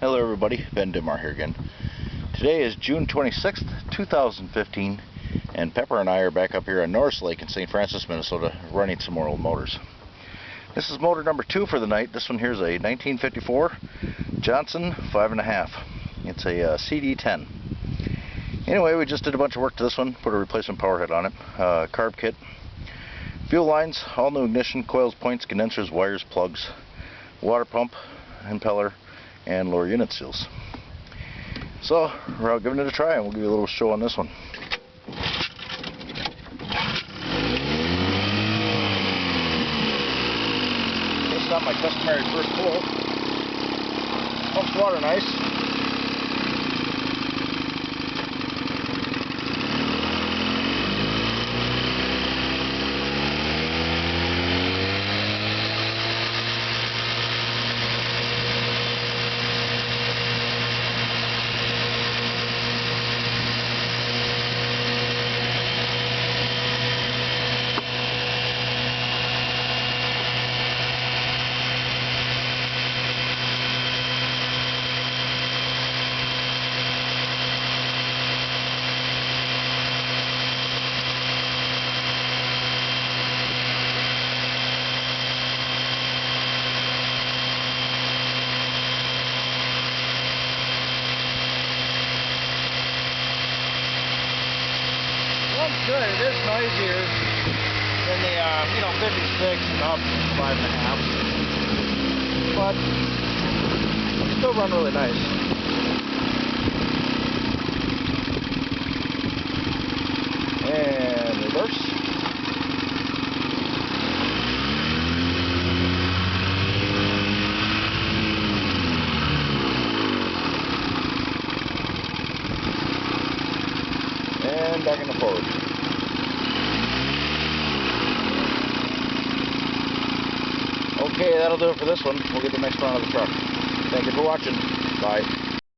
Hello everybody, Ben Dimar here again. Today is June 26th, 2015, and Pepper and I are back up here on Norris Lake in St. Francis, Minnesota, running some more old motors. This is motor number 2 for the night. This one here is a 1954 Johnson 5.5. It's a CD-10. Anyway, we just did a bunch of work to this one, put a replacement power head on it, carb kit, fuel lines, all new ignition, coils, points, condensers, wires, plugs, water pump, impeller, and lower unit seals. So we're out giving it a try, and we'll give you a little show on this one. This is not my customary first pull. Pumps water nice. Good. It is noisier than the 56 and up 5.5, but it still run really nice. And reverse. And back into forward. Okay, that'll do it for this one. We'll get the next one out of the truck. Thank you for watching. Bye.